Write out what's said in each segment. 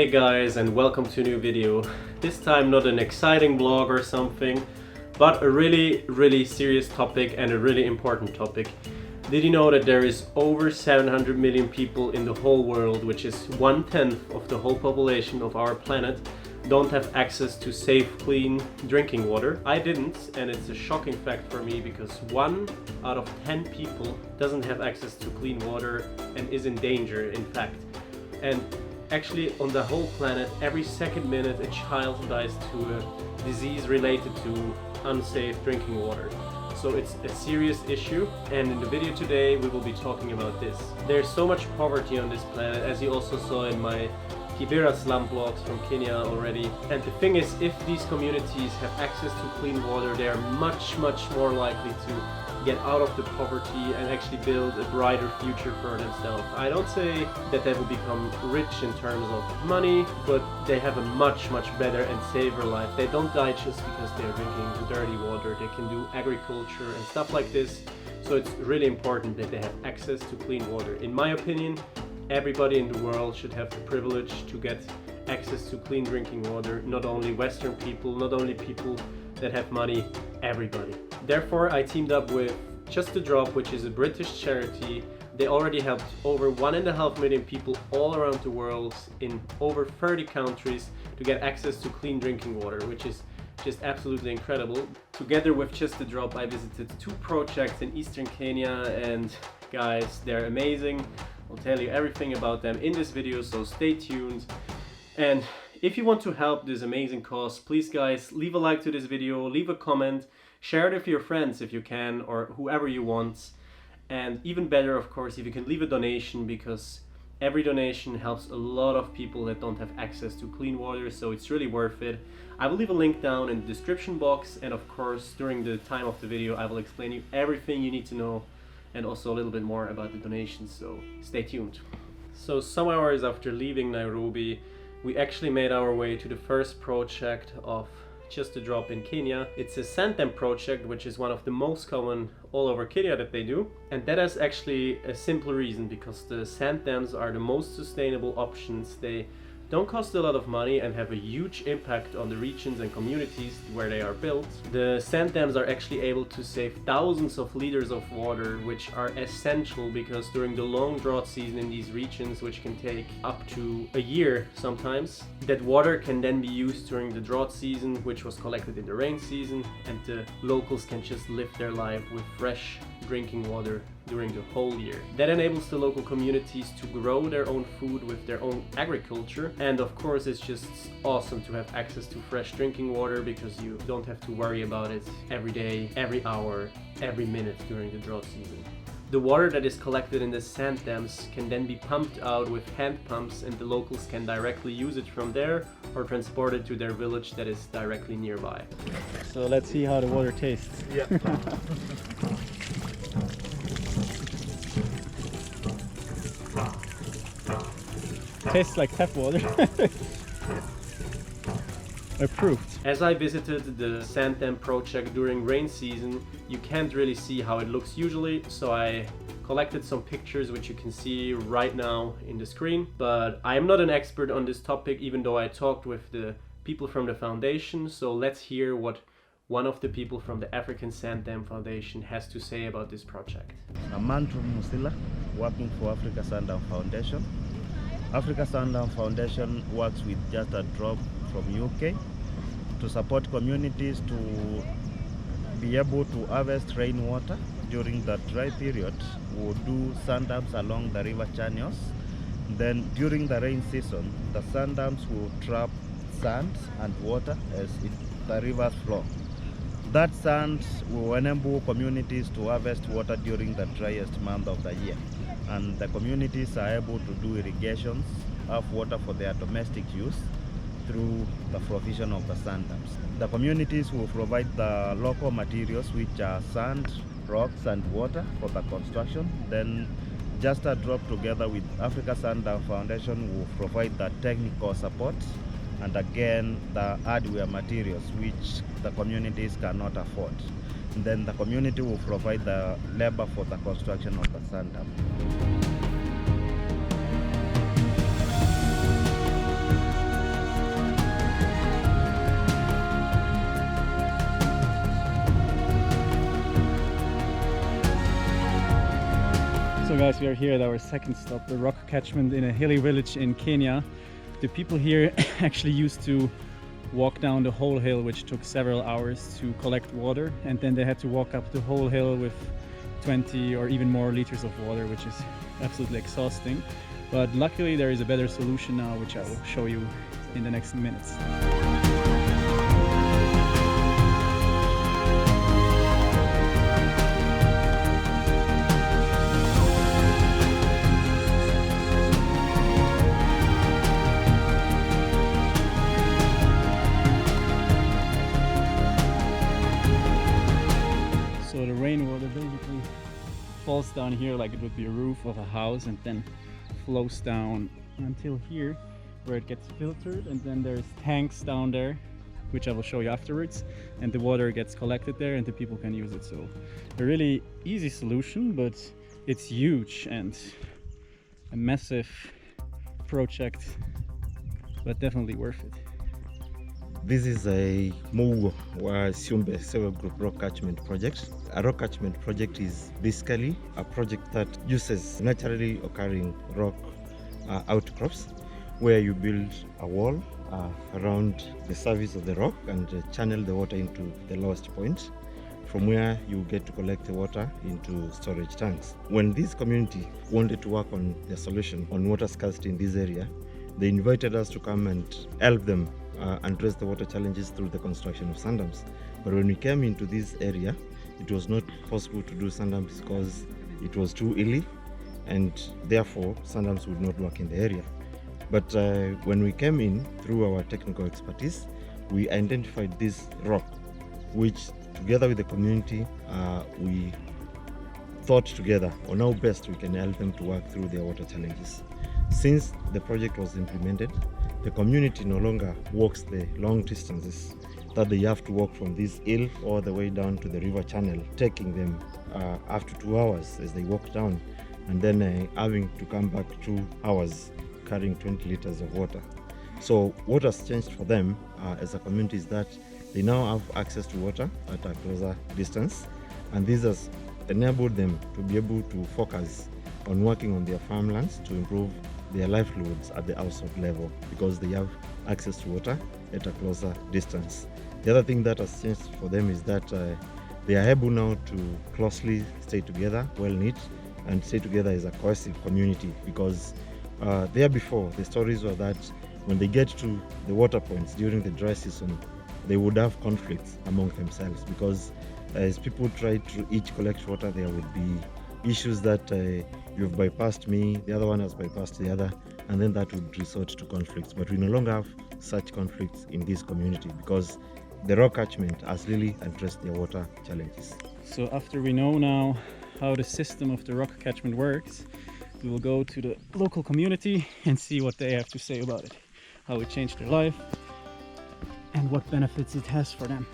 Hey guys, and welcome to a new video. This time not an exciting vlog or something, but a really serious topic and a really important topic. Did you know that there is over 700 million people in the whole world, which is 1/10 of the whole population of our planet, don't have access to safe, clean drinking water? I didn't, and it's a shocking fact for me because 1 out of 10 people doesn't have access to clean water and is in danger, in fact. And actually, on the whole planet, every second minute a child dies to a disease related to unsafe drinking water. So it's a serious issue, and in the video today we will be talking about this. There's so much poverty on this planet, as you also saw in my Kibera slum vlogs from Kenya already. And the thing is, if these communities have access to clean water, they are much more likely to get out of the poverty and actually build a brighter future for themselves. I don't say that they will become rich in terms of money, but they have a much better and safer life. They don't die just because they're drinking dirty water. They can do agriculture and stuff like this. So it's really important that they have access to clean water. In my opinion, everybody in the world should have the privilege to get access to clean drinking water. Not only Western people, not only people that have money, everybody. Therefore, I teamed up with Just a Drop, which is a British charity. They already helped over 1.5 million people all around the world in over 30 countries to get access to clean drinking water, which is just absolutely incredible. Together with Just a Drop, I visited 2 projects in Eastern Kenya, and guys, they're amazing. I'll tell you everything about them in this video, so stay tuned. And if you want to help this amazing cause, please guys, leave a like to this video, leave a comment, share it with your friends if you can, or whoever you want. And even better, of course, if you can leave a donation, because every donation helps a lot of people that don't have access to clean water, so it's really worth it. I will leave a link down in the description box, and of course, during the time of the video, I will explain you everything you need to know and also a little bit more about the donations, so stay tuned. So some hours after leaving Nairobi, we actually made our way to the first project of Just a Drop in Kenya. It's a sand dam project, which is one of the most common all over Kenya that they do. And that is actually a simple reason, because the sand dams are the most sustainable options. They don't cost a lot of money and have a huge impact on the regions and communities where they are built. The sand dams are actually able to save thousands of liters of water, which are essential because during the long drought season in these regions, which can take up to a year sometimes, that water can then be used during the drought season, which was collected in the rain season, and the locals can just live their life with fresh drinking water during the whole year. That enables the local communities to grow their own food with their own agriculture, and of course it's just awesome to have access to fresh drinking water because you don't have to worry about it every day, every hour, every minute during the drought season. The water that is collected in the sand dams can then be pumped out with hand pumps, and the locals can directly use it from there or transport it to their village that is directly nearby. So let's see how the water tastes. Yeah. Tastes like tap water. Approved. As I visited the sand dam project during rain season, you can't really see how it looks usually, so I collected some pictures which you can see right now in the screen. But I am not an expert on this topic, even though I talked with the people from the foundation, so let's hear what one of the people from the African Sand Dam Foundation has to say about this project. I'm Andrew Musila, working for Africa Sand Dam Foundation. Africa Sand Dam Foundation works with Just a Drop from UK to support communities to be able to harvest rainwater during the dry period. We'll do sand dams along the river channels. Then during the rain season, the sand dams will trap sand and water as the rivers flow. That sand will enable communities to harvest water during the driest month of the year, and the communities are able to do irrigations, have water for their domestic use through the provision of the sand dams. The communities will provide the local materials, which are sand, rocks and water for the construction. Then Just a Drop together with Africa Sand Dam Foundation will provide the technical support and again the hardware materials which the communities cannot afford. And then the community will provide the labor for the construction of the sand dam. So guys, we are here at our second stop, the rock catchment in a hilly village in Kenya. The people here actually used to walk down the whole hill, which took several hours to collect water, and then they had to walk up the whole hill with 20 or even more liters of water, which is absolutely exhausting. But luckily there is a better solution now, which I will show you in the next minutes. So the rainwater basically falls down here like it would be a roof of a house, and then flows down until here where it gets filtered, and then there's tanks down there which I will show you afterwards, and the water gets collected there and the people can use it. So a really easy solution, but it's huge and a massive project, but definitely worth it. This is a Mugo wa Siumbe Sewer Group Rock Catchment Project. A rock catchment project is basically a project that uses naturally occurring rock outcrops, where you build a wall around the surface of the rock and channel the water into the lowest point, from where you get to collect the water into storage tanks. When this community wanted to work on the solution on water scarcity in this area, they invited us to come and help them address the water challenges through the construction of sand dams. But when we came into this area, it was not possible to do sand dams because it was too hilly, and therefore sand dams would not work in the area. But when we came in through our technical expertise, we identified this rock, which together with the community, we thought together on how best we can help them to work through their water challenges. Since the project was implemented, the community no longer walks the long distances that they have to walk from this hill all the way down to the river channel, taking them up to 2 hours as they walk down, and then having to come back 2 hours carrying 20 liters of water. So what has changed for them as a community is that they now have access to water at a closer distance, and this has enabled them to be able to focus on working on their farmlands to improve their livelihoods at the household level, because they have access to water at a closer distance. The other thing that has changed for them is that they are able now to closely stay together, well knit, and stay together as a cohesive community, because there before the stories were that when they get to the water points during the dry season, they would have conflicts among themselves, because as people try to each collect water, there would be issues that you've bypassed me, the other one has bypassed the other, and then that would resort to conflicts. But we no longer have such conflicts in this community, because the rock catchment has really addressed their water challenges. So after we know now how the system of the rock catchment works, we will go to the local community and see what they have to say about it, how it changed their life and what benefits it has for them.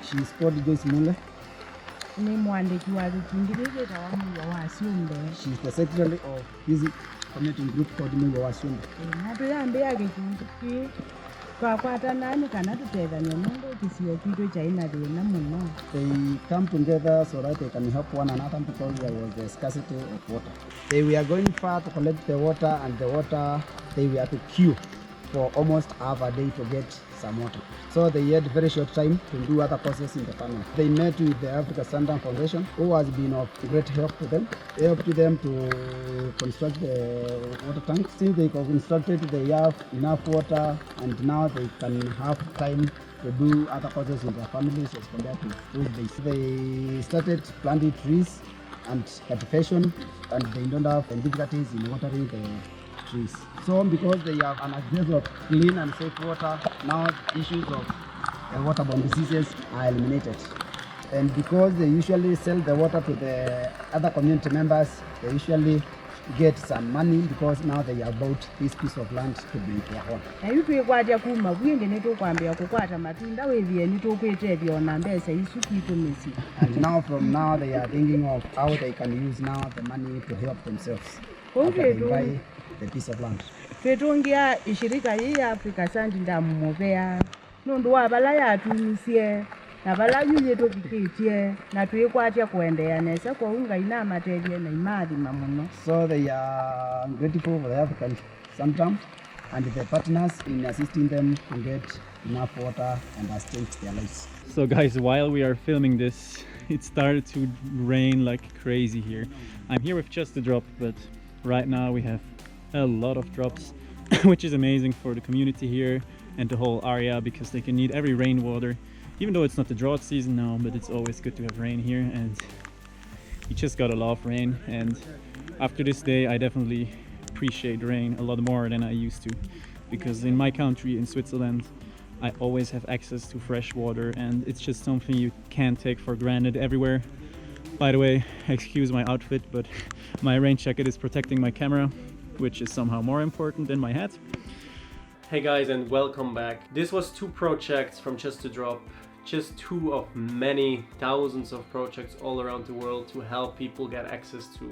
She's called Joyce Mule. She's the secretary of this community group called Mungo Wasumbe. They come together so that they can help one another, because there was a scarcity of water. They were going far to collect the water, and the water they were to queue for almost half a day to get some water. So they had very short time to do other courses in the family. They met with the Africa Sandam Foundation, who has been of great help to them. They helped them to construct the water tank. Since they constructed, they have enough water, and now they can have time to do other courses in their families as compared to those days. They started planting trees and cultivation, and they don't have difficulties in watering the trees. So because they have an access of clean and safe water, now issues of waterborne diseases are eliminated. And because they usually sell the water to the other community members, they usually get some money because now they are bought this piece of land to be their own. nayo twekwatya kuma bwingi nitukwambia kukwata matinda withie nitukwitethia ona mbesa isu kwitumisi. And now from now they are thinking of how they can use now the money to help themselves after they buy the piece of land. Twetungia ishirika hii ya Africa Sand ndamuvea nundu wa bala yatumisie na bala yuye tukikitie na twikwatia kuendea nesa kwa unga ina materia na imathi mamuno. So they are grateful for the African Sand and the partners in assisting them to get enough water and has changed their lives. So guys, while we are filming this, it started to rain like crazy here. I'm here with just a drop, but right now we have a lot of drops, which is amazing for the community here and the whole area because they can need every rainwater, even though it's not the drought season now, but it's always good to have rain here, and you just gotta love rain. And after this day I definitely appreciate rain a lot more than I used to, because in my country, in Switzerland, I always have access to fresh water, and it's just something you can't take for granted everywhere. By the way, excuse my outfit, but my rain jacket is protecting my camera, which is somehow more important than my hat. Hey guys, and welcome back. This was 2 projects from Just a Drop, just 2 of many thousands of projects all around the world to help people get access to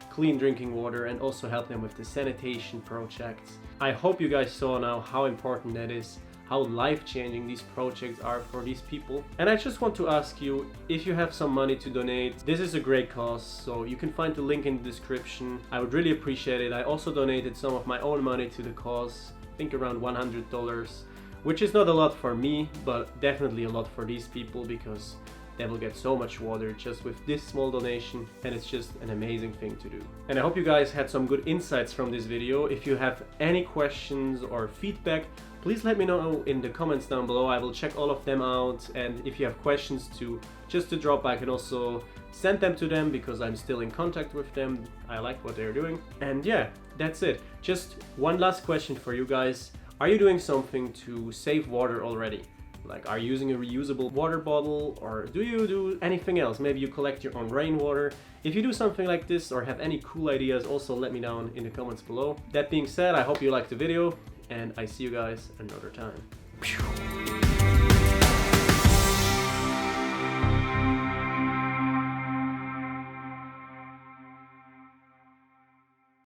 clean drinking water and also help them with the sanitation projects. I hope you guys saw now how important that is, how life-changing these projects are for these people. And I just want to ask you, if you have some money to donate, this is a great cause, so you can find the link in the description. I would really appreciate it. I also donated some of my own money to the cause, I think around $100, which is not a lot for me, but definitely a lot for these people because they will get so much water just with this small donation, and it's just an amazing thing to do. And I hope you guys had some good insights from this video. If you have any questions or feedback, please let me know in the comments down below. I will check all of them out, and if you have questions to Just a Drop, I can also send them to them because I'm still in contact with them. I like what they're doing. And yeah, that's it. Just one last question for you guys. Are you doing something to save water already? Like, are you using a reusable water bottle, or do you do anything else? Maybe you collect your own rainwater. If you do something like this or have any cool ideas, also let me down in the comments below. That being said, I hope you liked the video, and I see you guys another time.